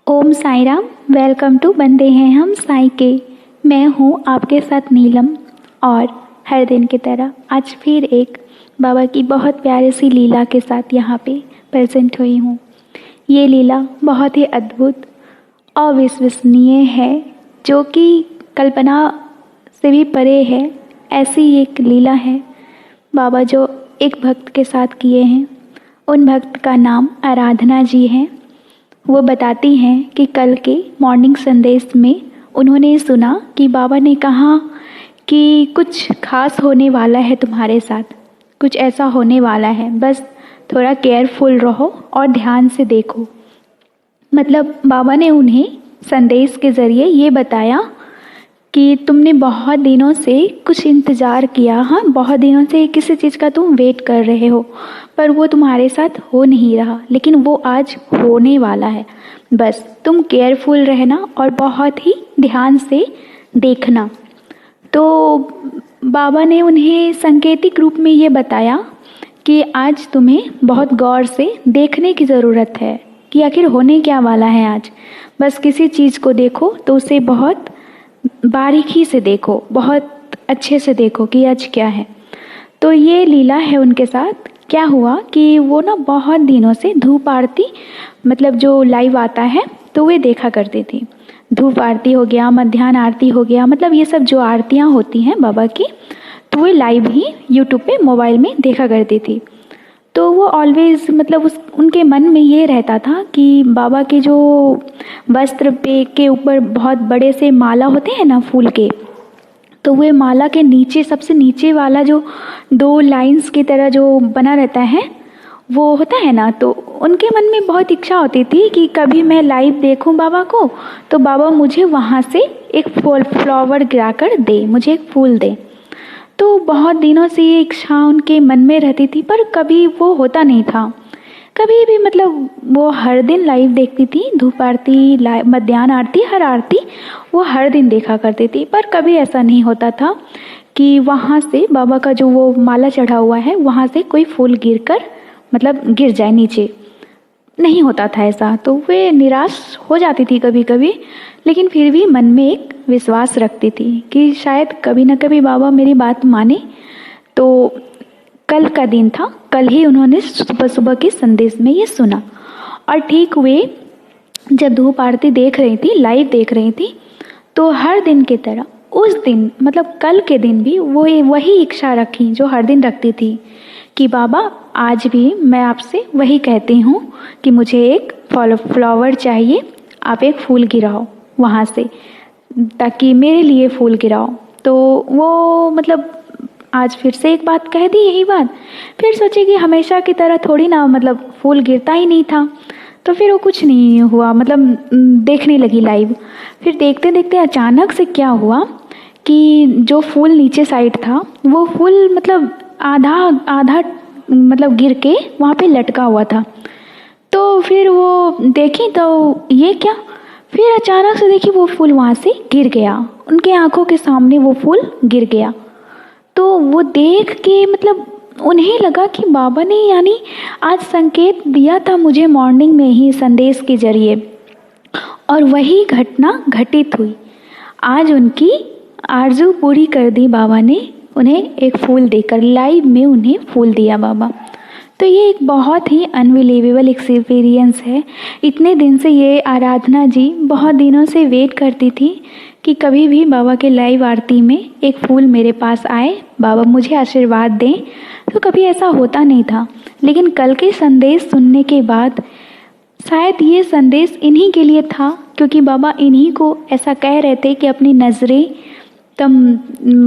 Om Sai Ram. Welcome to बंदे हैं हम साई के। मैं हूँ आपके साथ नीलम और हर दिन की तरह आज फिर एक बाबा की बहुत प्यारी सी लीला के साथ यहाँ पे प्रेजेंट हुई हूँ। ये लीला बहुत ही अद्भुत अविश्वसनीय है, जो कि कल्पना से भी परे है। ऐसी एक लीला है बाबा जो एक भक्त के साथ किए हैं। उन भक्त का नाम आराधना जी है। वो बताती हैं कि कल के मॉर्निंग संदेश में उन्होंने सुना कि बाबा ने कहा कि कुछ खास होने वाला है तुम्हारे साथ, कुछ ऐसा होने वाला है, बस थोड़ा केयरफुल रहो और ध्यान से देखो। मतलब बाबा ने उन्हें संदेश के ज़रिए ये बताया कि तुमने बहुत दिनों से कुछ इंतज़ार किया, हाँ बहुत दिनों से किसी चीज़ का तुम वेट कर रहे हो, पर वो तुम्हारे साथ हो नहीं रहा, लेकिन वो आज होने वाला है। बस तुम केयरफुल रहना और बहुत ही ध्यान से देखना। तो बाबा ने उन्हें सांकेतिक रूप में ये बताया कि आज तुम्हें बहुत गौर से देखने की ज़रूरत है कि आखिर होने क्या वाला है आज। बस किसी चीज़ को देखो तो उसे बहुत बारीकी से देखो, बहुत अच्छे से देखो कि आज क्या है। तो ये लीला है उनके साथ। क्या हुआ कि वो ना बहुत दिनों से धूप आरती, मतलब जो लाइव आता है तो वे देखा करती थी। धूप आरती हो गया, मध्याह्न आरती हो गया, मतलब ये सब जो आरतियाँ होती हैं बाबा की, तो वे लाइव ही यूट्यूब पे मोबाइल में देखा करती थी। तो वो ऑलवेज़ मतलब उनके मन में ये रहता था कि बाबा के जो वस्त्र पे के ऊपर बहुत बड़े से माला होते हैं ना फूल के, तो वे माला के नीचे सबसे नीचे वाला जो 2 लाइंस की तरह जो बना रहता है वो होता है ना, तो उनके मन में बहुत इच्छा होती थी कि कभी मैं लाइव देखूं बाबा को, तो बाबा मुझे वहाँ से एक फ्लावर गिरा कर दे, मुझे एक फूल दे। तो बहुत दिनों से ये इच्छा उनके मन में रहती थी, पर कभी वो होता नहीं था। कभी भी मतलब वो हर दिन लाइव देखती थी, धूप आरती, मध्याह्न आरती, हर आरती वो हर दिन देखा करती थी, पर कभी ऐसा नहीं होता था कि वहाँ से बाबा का जो वो माला चढ़ा हुआ है वहाँ से कोई फूल मतलब गिर जाए नीचे। नहीं होता था ऐसा। तो वे निराश हो जाती थी कभी कभी, लेकिन फिर भी मन में एक विश्वास रखती थी कि शायद कभी ना कभी बाबा मेरी बात माने। तो कल का दिन था, कल ही उन्होंने सुबह सुबह के संदेश में ये सुना, और ठीक वे जब धूप आरती देख रही थी, लाइव देख रही थी, तो हर दिन की तरह उस दिन मतलब कल के दिन भी वो वही इच्छा रखी जो हर दिन रखती थी कि बाबा आज भी मैं आपसे वही कहती हूँ कि मुझे एक फ्लावर चाहिए, आप एक फूल गिराओ वहाँ से, ताकि मेरे लिए फूल गिराओ। तो वो मतलब आज फिर से एक बात कह दी, यही बात। फिर सोची कि हमेशा की तरह थोड़ी ना मतलब फूल गिरता ही नहीं था, तो फिर वो कुछ नहीं हुआ, मतलब देखने लगी लाइव। फिर देखते देखते अचानक से क्या हुआ कि जो फूल नीचे साइड था वो फूल मतलब आधा आधा मतलब गिर के वहाँ पे लटका हुआ था। तो फिर वो देखी तो ये क्या, फिर अचानक से देखी वो फूल वहाँ से गिर गया, उनके आंखों के सामने वो फूल गिर गया। तो वो देख के मतलब उन्हें लगा कि बाबा ने यानी आज संकेत दिया था मुझे मॉर्निंग में ही संदेश के जरिए, और वही घटना घटित हुई। आज उनकी आरज़ू पूरी कर दी बाबा ने, उन्हें एक फूल देकर लाइव में उन्हें फूल दिया बाबा। तो ये एक बहुत ही अनबिलीवेबल एक्सपीरियंस है। इतने दिन से ये आराधना जी बहुत दिनों से वेट करती थी कि कभी भी बाबा के लाइव आरती में एक फूल मेरे पास आए, बाबा मुझे आशीर्वाद दें। तो कभी ऐसा होता नहीं था, लेकिन कल के संदेश सुनने के बाद शायद ये संदेश इन्हीं के लिए था, क्योंकि बाबा इन्हीं को ऐसा कह रहे थे कि अपनी नज़रें तुम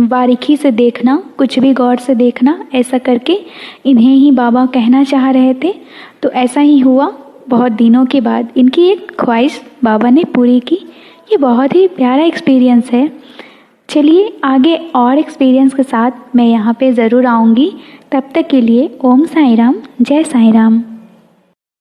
बारीकी से देखना, कुछ भी गौर से देखना, ऐसा करके इन्हें ही बाबा कहना चाह रहे थे। तो ऐसा ही हुआ, बहुत दिनों के बाद इनकी एक ख्वाहिश बाबा ने पूरी की। ये बहुत ही प्यारा एक्सपीरियंस है। चलिए आगे और एक्सपीरियंस के साथ मैं यहाँ पे ज़रूर आऊँगी। तब तक के लिए ओम साई राम, जय साई राम।